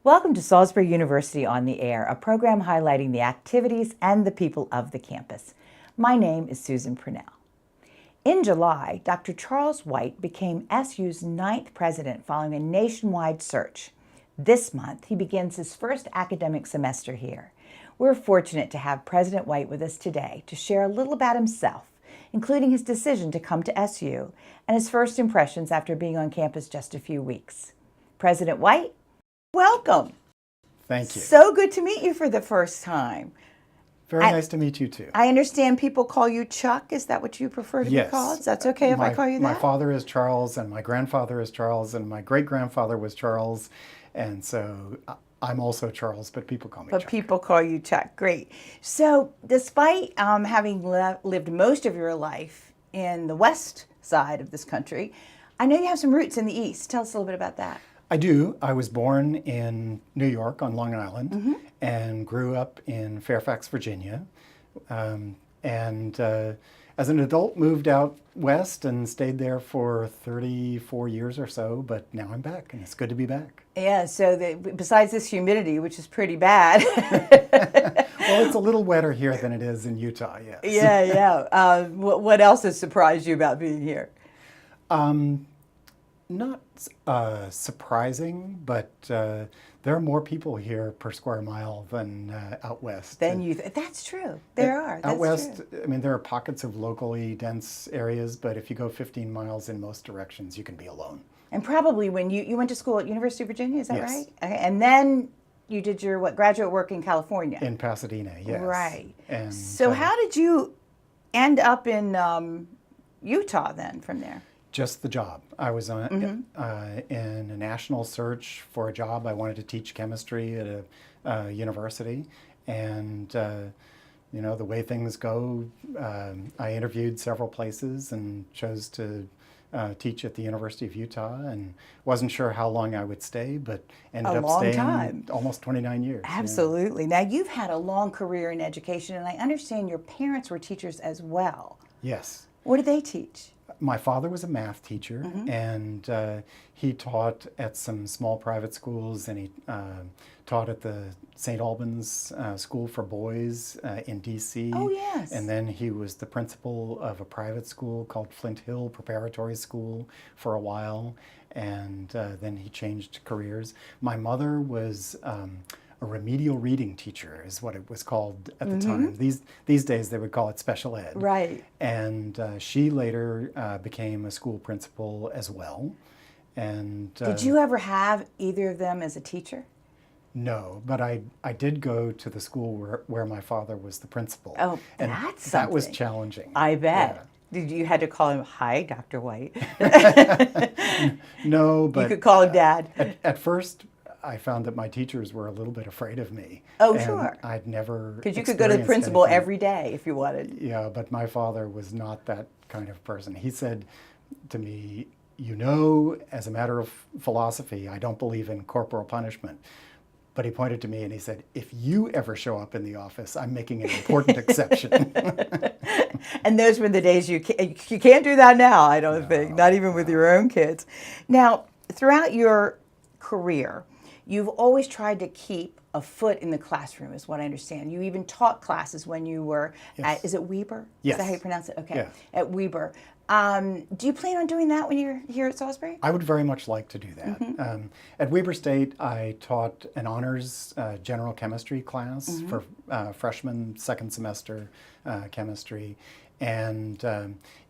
Welcome to Salisbury University on the Air, a program highlighting the activities and the people of the campus. My name is Susan Purnell. In July, Dr. Charles Wight became SU's 9th president following a nationwide search. This month, he begins his first academic semester here. We're fortunate to have President Wight with us today to share a little about himself, including his decision to come to SU and his first impressions after being on campus just a few weeks. President Wight, welcome. Thank you. So good to meet you for the first time. Very nice to meet you too. I understand people call you Chuck. Is that what you prefer to be called? That's okay if I call you that? My father is Charles, and my grandfather is Charles, and my great-grandfather was Charles, and so I'm also Charles, but people call me Chuck. But people call you Chuck. Great. So despite having lived most of your life in the west side of this country, I know you have some roots in the east. Tell us a little bit about that. I do. I was born in New York on Long Island and grew up in Fairfax, Virginia. As an adult, moved out west and stayed there for 34 years or so, but now I'm back and it's good to be back. Yeah, so besides this humidity, which is pretty bad. Well, it's a little wetter here than it is in Utah, yes. Yeah. What else has surprised you about being here? Not surprising, but there are more people here per square mile than out west. That's true. There are. Out west, true. I mean, there are pockets of locally dense areas, but if you go 15 miles in most directions, you can be alone. And probably when you went to school at University of Virginia, is that yes. right? Okay. And then you did your graduate work in California? In Pasadena, yes. Right. And so how did you end up in Utah then from there? Just the job. I was in a national search for a job. I wanted to teach chemistry at a university, and the way things go, I interviewed several places and chose to teach at the University of Utah, and wasn't sure how long I would stay, but ended up staying almost 29 years. Absolutely. Yeah. Now you've had a long career in education, and I understand your parents were teachers as well. Yes. What did they teach? My father was a math teacher, and he taught at some small private schools, and he taught at the St. Albans School for Boys in D.C. Oh, yes. And then he was the principal of a private school called Flint Hill Preparatory School for a while, and then he changed careers. My mother was a remedial reading teacher is what it was called at the time. These days they would call it special ed. Right. And she later became a school principal as well. And did you ever have either of them as a teacher? No, but I did go to the school where my father was the principal. Oh, and that's something. That was challenging. I bet. Yeah. You had to call him, "Hi, Dr. Wight." No, but you could call him Dad. At first, I found that my teachers were a little bit afraid of me. Oh, sure. I'd never because you could go to the principal every day if you wanted. Yeah, but my father was not that kind of person. He said to me, as a matter of philosophy, I don't believe in corporal punishment. But he pointed to me and he said, if you ever show up in the office, I'm making an important exception. And those were the days you can't do that now, I don't think, not even with your own kids. Now, throughout your career, you've always tried to keep a foot in the classroom, is what I understand. You even taught classes when you were at, is it Weber? Yes. Is that how you pronounce it? Okay, yeah. At Weber. Do you plan on doing that when you're here at Salisbury? I would very much like to do that. At Weber State, I taught an honors general chemistry class for freshman second semester chemistry. And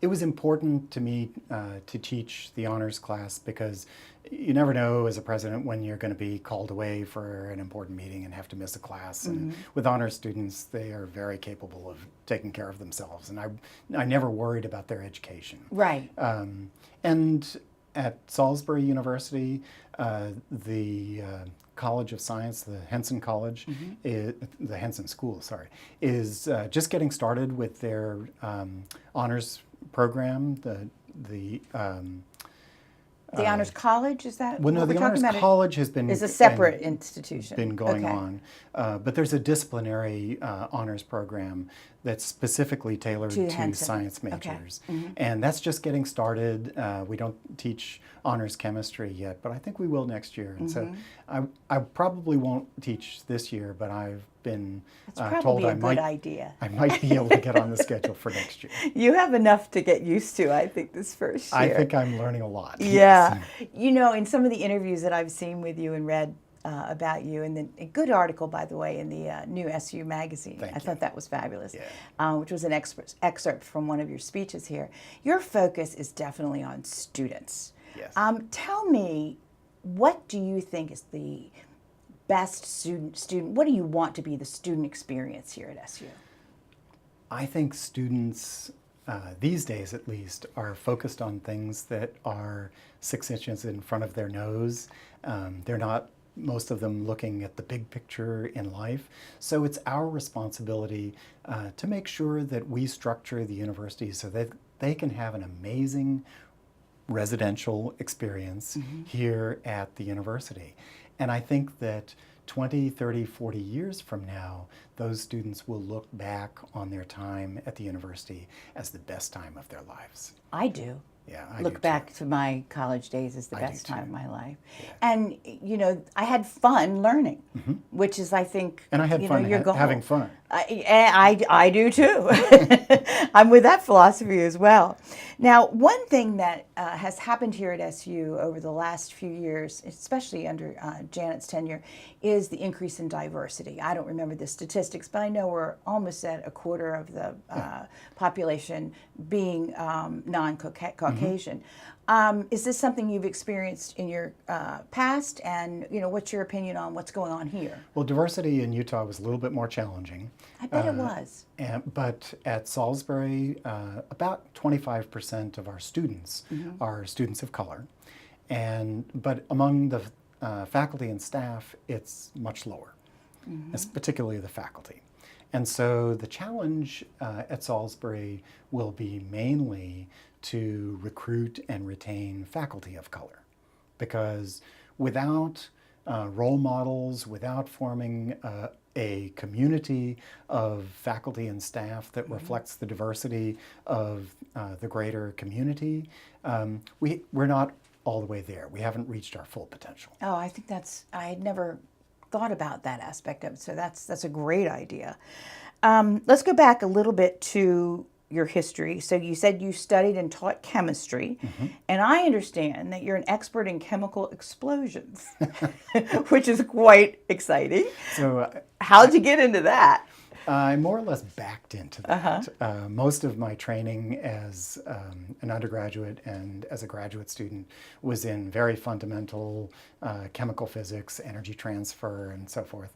it was important to me to teach the honors class because you never know as a president when you're going to be called away for an important meeting and have to miss a class. And with honors students, they are very capable of taking care of themselves. And I never worried about their education. Right. And at Salisbury University, the College of Science, the Henson College, the Henson School, sorry, is just getting started with their honors program. The Honors College, is that Well, no, what we're the talking Honors about? College has been Is a separate institution. been going Okay. on, but there's a disciplinary honors program that's specifically tailored To to Henson. science Okay. majors, and that's just getting started. We don't teach honors chemistry yet, but I think we will next year. And so I probably won't teach this year, but I've been It's told probably I a might good idea. I might be able to get on the schedule for next year. You have enough to get used to, I think, this first year. I think I'm learning a lot. Yeah. Yes. You know, in some of the interviews that I've seen with you and read about you, and then a good article, by the way, in the new SU magazine. Thank I you. thought that was fabulous, Yeah. which was an excerpt from one of your speeches here. Your focus is definitely on students. Yes. Tell me, what do you think is the best student? What do you want to be the student experience here at SU? I think students, these days at least, are focused on things that are 6 inches in front of their nose. They're not, most of them, looking at the big picture in life. So it's our responsibility to make sure that we structure the university so that they can have an amazing residential experience here at the university. And I think that 20, 30, 40 years from now, those students will look back on their time at the university as the best time of their lives. I do. Yeah, I do Look too. back to my college days as the I do best time too. of my life. Yeah. And, you know, I had fun learning, which is, I think, And I had you fun know, your goal. having fun. I do too. I'm with that philosophy as well. Now, one thing that has happened here at SU over the last few years, especially under Janet's tenure, is the increase in diversity. I don't remember the statistics, but I know we're almost at a quarter of the population being non-Caucasian. Is this something you've experienced in your past? And, you know, what's your opinion on what's going on here? Well, diversity in Utah was a little bit more challenging. I bet it was. But at Salisbury, about 25% of our students are students of color. But among the faculty and staff, it's much lower, it's particularly the faculty. And so the challenge at Salisbury will be mainly to recruit and retain faculty of color, because without role models, without forming a community of faculty and staff that reflects the diversity of the greater community, we're not all the way there. We haven't reached our full potential. Oh, I think I had never thought about that aspect of it, so that's a great idea. Let's go back a little bit to your history. So you said you studied and taught chemistry, and I understand that you're an expert in chemical explosions, which is quite exciting. So How'd you get into that? I more or less backed into that. Most of my training as an undergraduate and as a graduate student was in very fundamental chemical physics, energy transfer, and so forth.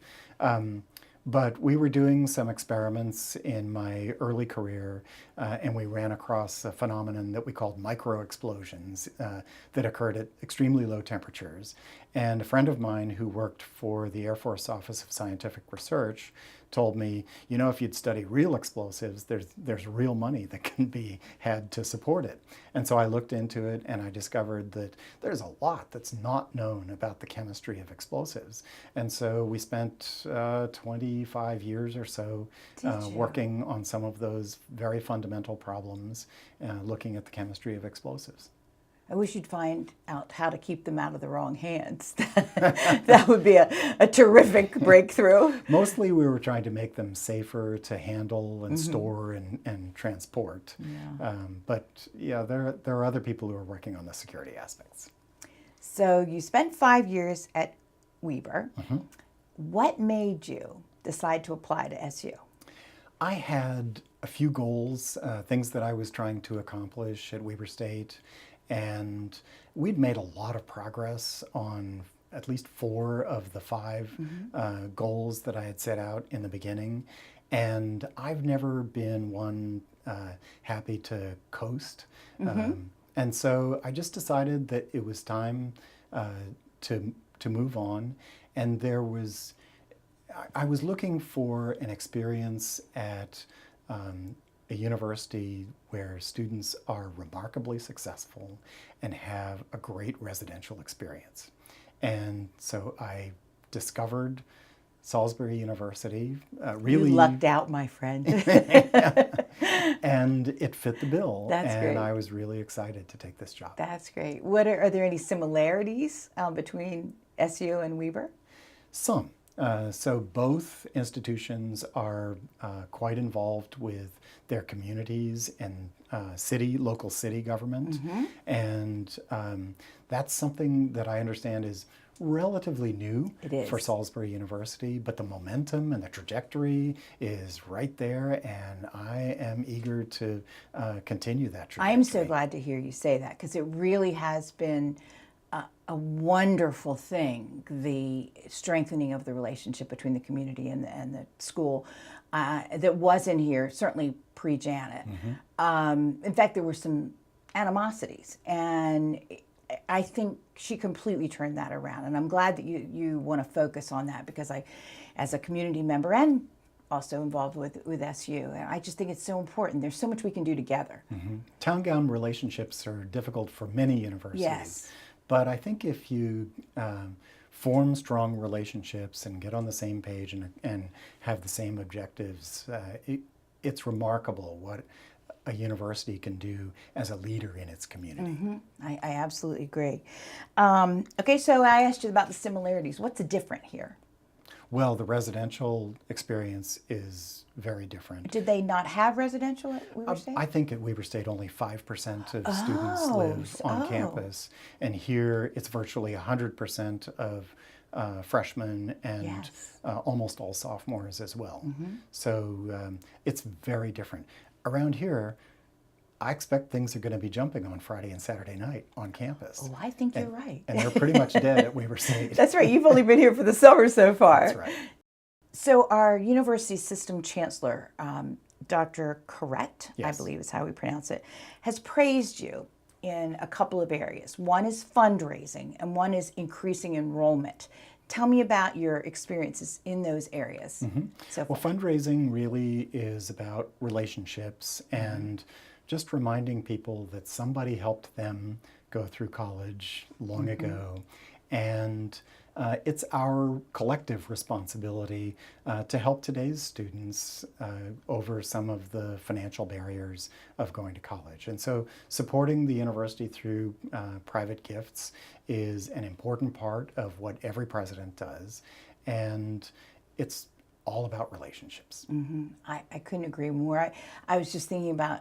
But we were doing some experiments in my early career, and we ran across a phenomenon that we called microexplosions that occurred at extremely low temperatures. And a friend of mine who worked for the Air Force Office of Scientific Research told me, you know, if you'd study real explosives, there's real money that can be had to support it. And so I looked into it, and I discovered that there's a lot that's not known about the chemistry of explosives. And so we spent 25 years or so working on some of those very fundamental problems, looking at the chemistry of explosives. I wish you'd find out how to keep them out of the wrong hands. That would be a terrific breakthrough. Mostly we were trying to make them safer to handle and store and transport. Yeah. But yeah, there are other people who are working on the security aspects. So you spent 5 years at Weber. What made you decide to apply to SU? I had a few goals, things that I was trying to accomplish at Weber State. And we'd made a lot of progress on at least 4 of the 5 goals that I had set out in the beginning. And I've never been one happy to coast. And so I just decided that it was time to move on. And I was looking for an experience at a university where students are remarkably successful and have a great residential experience. And so I discovered Salisbury University, really. You lucked out, my friend. And it fit the bill. That's and great. I was really excited to take this job. That's great. Are there any similarities between SU and Weber? Some. So both institutions are quite involved with their communities and local city government. And that's something that I understand is relatively new for Salisbury University, but the momentum and the trajectory is right there, and I am eager to continue that trajectory. I am so glad to hear you say that, because it really has been a wonderful thing, the strengthening of the relationship between the community and the school that wasn't here, certainly pre-Janet. In fact, there were some animosities, and I think she completely turned that around, and I'm glad that you want to focus on that, because I, as a community member and also involved with SU, I just think it's so important. There's so much we can do together. Town-gown relationships are difficult for many universities. Yes. But I think if you form strong relationships and get on the same page and have the same objectives, it's remarkable what a university can do as a leader in its community. I absolutely agree. Okay, so I asked you about the similarities. What's different here? Well, the residential experience is very different. Did they not have residential at Weber State? I think at Weber State only 5% of students live on campus, and here it's virtually 100% of freshmen and almost all sophomores as well. So it's very different. Around here, I expect things are going to be jumping on Friday and Saturday night on campus. Oh, I think you're right. And they're pretty much dead at Weber State. That's right. You've only been here for the summer so far. That's right. So our university system chancellor, Dr. Correct, I believe is how we pronounce it, has praised you in a couple of areas. One is fundraising, and one is increasing enrollment. Tell me about your experiences in those areas. Well, fundraising really is about relationships and just reminding people that somebody helped them go through college long ago. And it's our collective responsibility to help today's students over some of the financial barriers of going to college. And so supporting the university through private gifts is an important part of what every president does. And it's all about relationships. I couldn't agree more. I was just thinking about,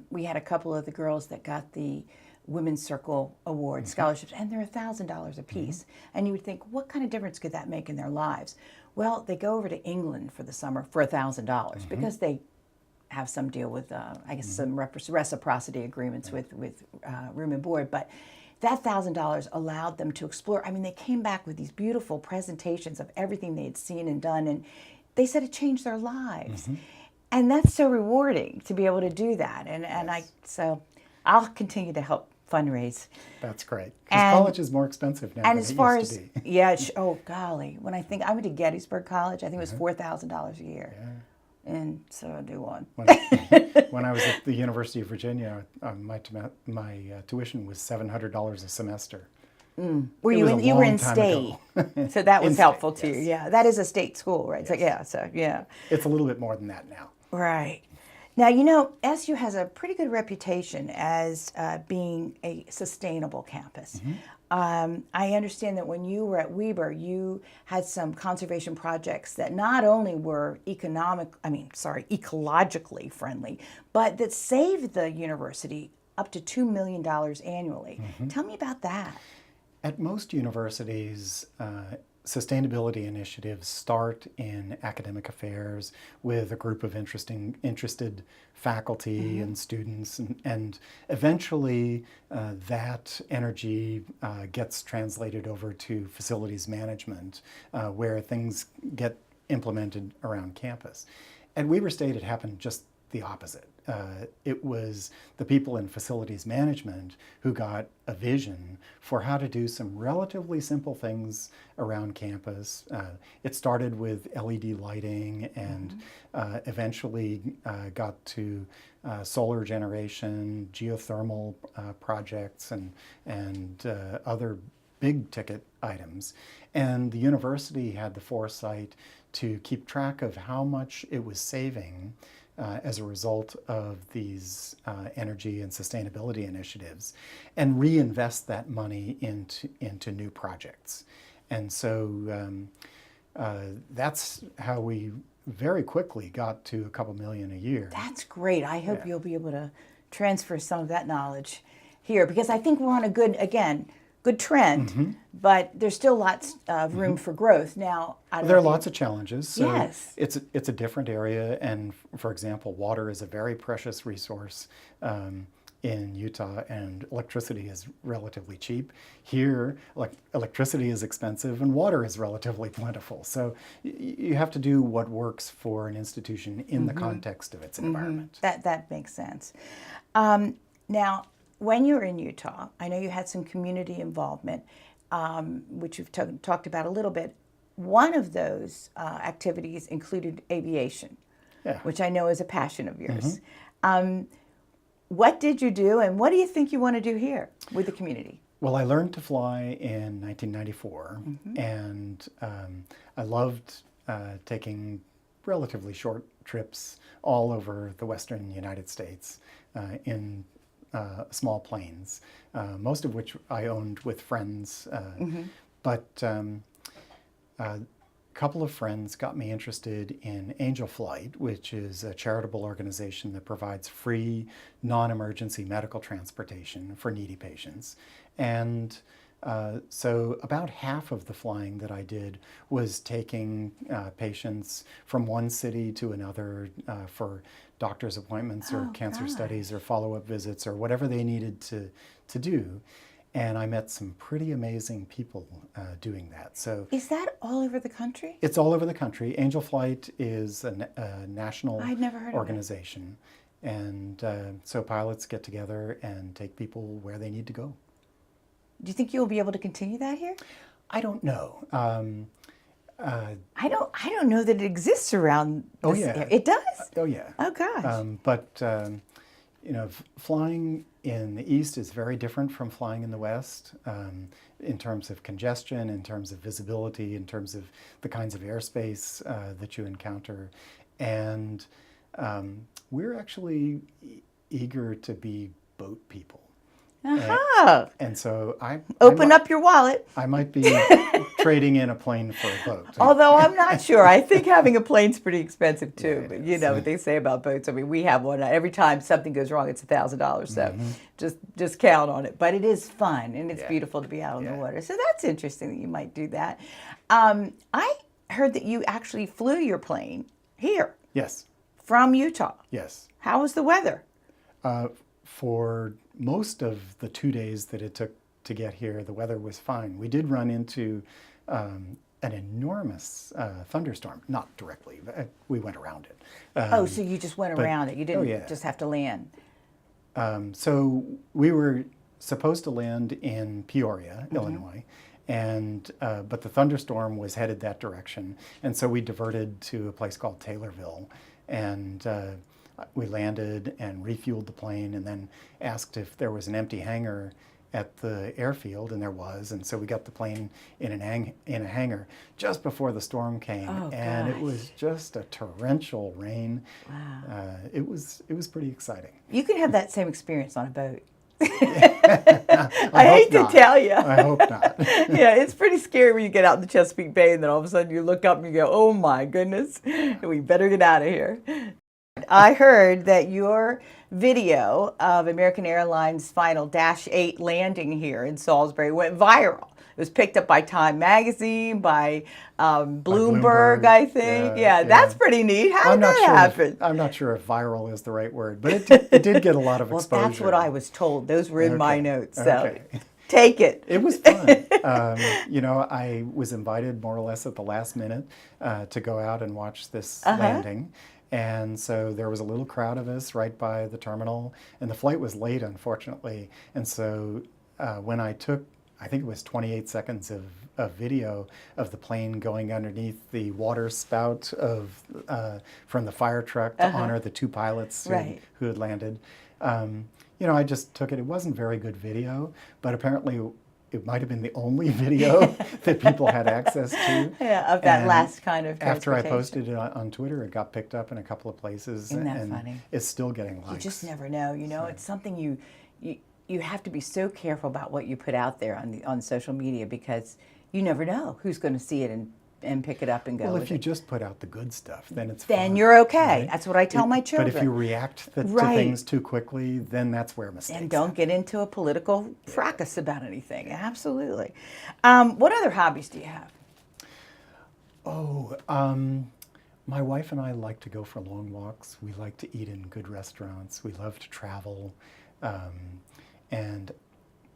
we had a couple of the girls that got the Women's Circle Award scholarships, and they're $1,000 a piece. And you would think, what kind of difference could that make in their lives? Well, they go over to England for the summer for $1,000 because they have some deal with, I guess, some reciprocity agreements with room and board. But that $1,000 allowed them to explore. I mean, they came back with these beautiful presentations of everything they had seen and done, and they said it changed their lives. And that's so rewarding to be able to do that. And so I'll continue to help fundraise. That's great. Because college is more expensive now and than as it far used as, to be. yeah, oh golly, when I went to Gettysburg College, I think it was $4,000 a year. And so I do one. When I was at the University of Virginia, my tuition was $700 a semester. You were in state, so that was helpful to you. Yeah, that is a state school, right? So It's a little bit more than that now. Right. Now, you know, SU has a pretty good reputation as being a sustainable campus. I understand that when you were at Weber, you had some conservation projects that not only were ecologically friendly, but that saved the university up to $2 million annually. Tell me about that. At most universities, sustainability initiatives start in academic affairs with a group of interested faculty and students, and eventually that energy gets translated over to facilities management, where things get implemented around campus. At Weber State, it happened just the opposite. It was the people in facilities management who got a vision for how to do some relatively simple things around campus. It started with LED lighting and eventually got to solar generation, geothermal projects, and other big ticket items. And the university had the foresight to keep track of how much it was saving as a result of these energy and sustainability initiatives, and reinvest that money into new projects. And so that's how we very quickly got to a couple million a year. That's great. I hope you'll be able to transfer some of that knowledge here, because I think we're on a good trend, but there's still lots of room for growth. Now, there are lots of challenges. So yes. It's a different area, and for example, water is a very precious resource in Utah, and electricity is relatively cheap. Here, electricity is expensive and water is relatively plentiful. So you have to do what works for an institution in the context of its environment. That makes sense. Now, when you were in Utah, I know you had some community involvement, which you've talked about a little bit. One of those activities included aviation, which I know is a passion of yours. What did you do, and what do you think you want to do here with the community? Well, I learned to fly in 1994, and I loved taking relatively short trips all over the western United States in small planes, most of which I owned with friends. But a couple of friends got me interested in Angel Flight, which is a charitable organization that provides free, non-emergency medical transportation for needy patients. And so about half of the flying that I did was taking patients from one city to another for doctor's appointments or cancer studies or follow-up visits or whatever they needed to do. And I met some pretty amazing people doing that. So is that all over the country? It's all over the country. Angel Flight is a national I'd never heard organization. Of it. And so pilots get together and take people where they need to go. Do you think you'll be able to continue that here? I don't know. I don't know that it exists around this area. It does? Oh, yeah. Oh, gosh. But flying in the east is very different from flying in the west in terms of congestion, in terms of visibility, in terms of the kinds of airspace that you encounter. And we're actually eager to be boat people. And so open up your wallet. I might be trading in a plane for a boat. Although I'm not sure. I think having a plane's pretty expensive too. But you know what they say about boats. I mean, we have one. Every time something goes wrong, it's $1,000. So just count on it. But it is fun and it's beautiful to be out on the water. So that's interesting that you might do that. I heard that you actually flew your plane here. Yes. From Utah. Yes. How was the weather? For most of the 2 days that it took to get here, the weather was fine. We did run into an enormous thunderstorm, not directly, but we went around it. So you just went around it. You didn't just have to land. So we were supposed to land in Peoria, Illinois, and but the thunderstorm was headed that direction, and so we diverted to a place called Taylorville, and we landed and refueled the plane and then asked if there was an empty hangar at the airfield, and there was. And so we got the plane in a hangar just before the storm came. And it was just a torrential rain. Wow. It was pretty exciting. You can have that same experience on a boat. I hate to tell you. I hope not. Yeah, it's pretty scary when you get out in the Chesapeake Bay and then all of a sudden you look up and you go, oh my goodness, we better get out of here. I heard that your video of American Airlines' final -8 landing here in Salisbury went viral. It was picked up by Time Magazine, by Bloomberg, I think. Yeah, that's pretty neat. How did that happen? I'm not sure if viral is the right word, but it did get a lot of exposure. Well, that's what I was told. Those were in my notes. So take it. It was fun. I was invited more or less at the last minute to go out and watch this landing. And so there was a little crowd of us right by the terminal, and the flight was late, unfortunately. And so when I took, I think it was 28 seconds of video of the plane going underneath the water spout from the fire truck to honor the two pilots who had landed. You know, I just took it. It wasn't very good video, but apparently it might have been the only video that people had access to. Yeah, of that last kind of after I posted it on Twitter, it got picked up in a couple of places. Isn't that funny? It's still getting likes. You just never know. You know, it's something you have to be so careful about what you put out there on social media, because you never know who's going to see it and pick it up and go. Well, with if you it. just put out the good stuff, then it's then fine, you're okay. right? That's what I tell my children. But if you react to things too quickly, then that's where mistakes and don't happen. get into a political fracas about anything. Absolutely. What other hobbies do you have? Oh, my wife and I like to go for long walks. We like to eat in good restaurants. We love to travel. And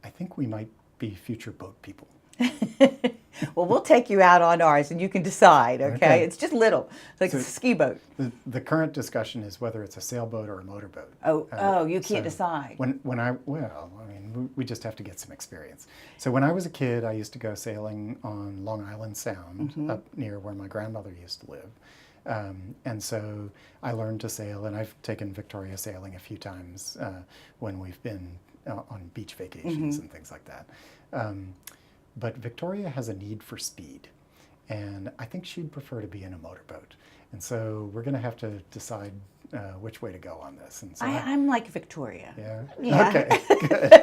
I think we might be future boat people. Well, we'll take you out on ours and you can decide, okay? It's just little, like a ski boat. The current discussion is whether it's a sailboat or a motorboat. You can't decide. We just have to get some experience. So when I was a kid, I used to go sailing on Long Island Sound, up near where my grandmother used to live. And so I learned to sail, and I've taken Victoria sailing a few times when we've been on beach vacations and things like that. But Victoria has a need for speed, and I think she'd prefer to be in a motorboat. And so we're going to have to decide which way to go on this. And so I'm like Victoria. Yeah? Okay, good.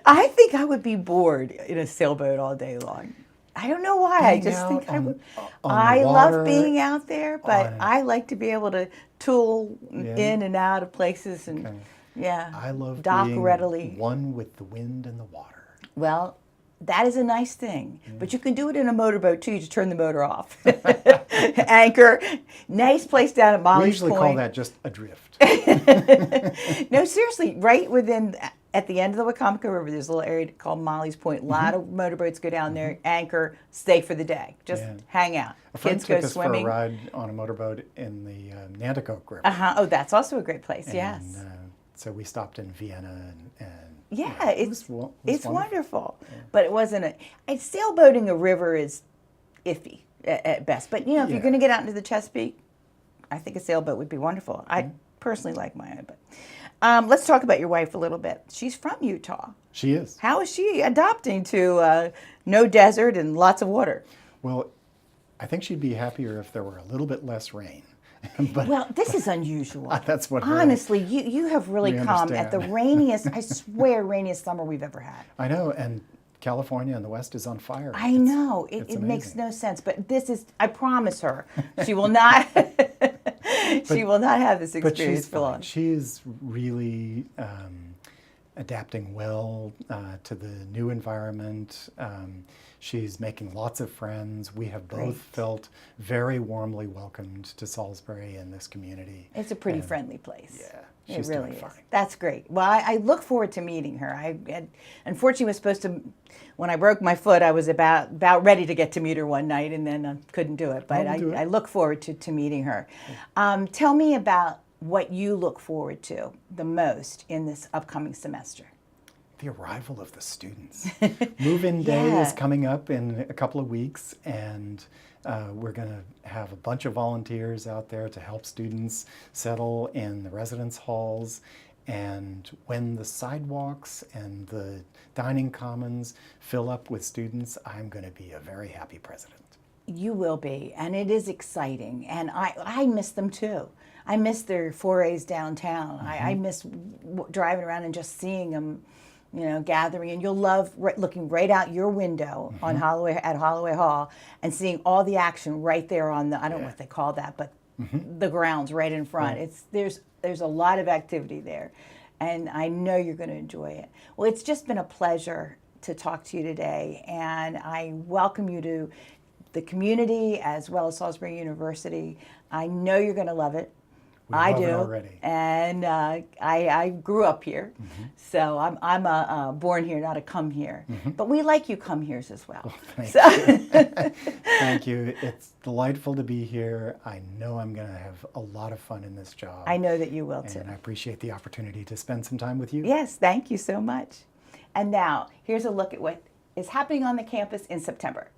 I think I would be bored in a sailboat all day long. I don't know why. I just think I would. I love being out there, but I like to be able to tool in and out of places and I love dock being readily. one with the wind and the water. Well, that is a nice thing, but you can do it in a motorboat too. You just turn the motor off. Anchor, nice place down at Molly's We usually Point. call that just adrift. No, seriously, right at the end of the Wacomico River, there's a little area called Molly's Point. A lot of motorboats go down there, anchor, stay for the day, just hang out. A friend Kids go took us swimming. for a ride on a motorboat in the Nanticoke River. Oh, that's also a great place. Yes. So we stopped in Vienna and yeah, it's wonderful. Yeah. But it wasn't sailboating a river is iffy at best. But if you're going to get out into the Chesapeake, I think a sailboat would be wonderful. I personally like my own. But let's talk about your wife a little bit. She's from Utah. She is. How is she adapting to no desert and lots of water? Well, I think she'd be happier if there were a little bit less rain. But well, this is unusual. That's what. Honestly, you have really come at the rainiest, I swear, rainiest summer we've ever had. I know, and California in the West is on fire. I know. It makes no sense. But this is, I promise her, she will not, she will not have this experience for long. She's really adapting well to the new environment. She's making lots of friends. We have both felt very warmly welcomed to Salisbury and this community. It's a pretty friendly place. Yeah, she's really doing fine. That's great. Well, I look forward to meeting her. Unfortunately was supposed to, when I broke my foot, I was about ready to get to meet her one night, and then I couldn't do it. But I look forward to meeting her. Tell me about what you look forward to the most in this upcoming semester. The arrival of the students. Move-in day is coming up in a couple of weeks, and we're going to have a bunch of volunteers out there to help students settle in the residence halls. And when the sidewalks and the dining commons fill up with students, I'm going to be a very happy president. You will be, and it is exciting, and I miss them too. I miss their forays downtown. I miss driving around and just seeing them, gathering, and you'll love looking right out your window on Holloway Hall and seeing all the action right there on the, I don't know what they call that, but the grounds right in front. There's a lot of activity there, and I know you're going to enjoy it. Well, it's just been a pleasure to talk to you today, and I welcome you to the community as well as Salisbury University. I know you're going to love it. I do, already. And I grew up here, so I'm a born here, not a come here. But we like you come heres as well. Thank you. Thank you. It's delightful to be here. I know I'm going to have a lot of fun in this job. I know that you will too. And I appreciate the opportunity to spend some time with you. Yes, thank you so much. And now, here's a look at what is happening on the campus in September.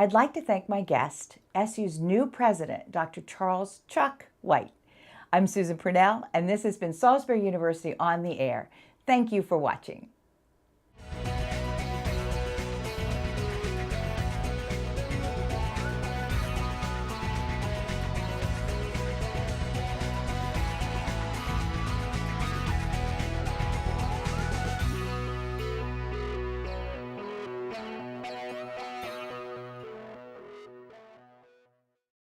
I'd like to thank my guest, SU's new president, Dr. Charles Chuck Wight. I'm Susan Purnell, and this has been Salisbury University on the Air. Thank you for watching.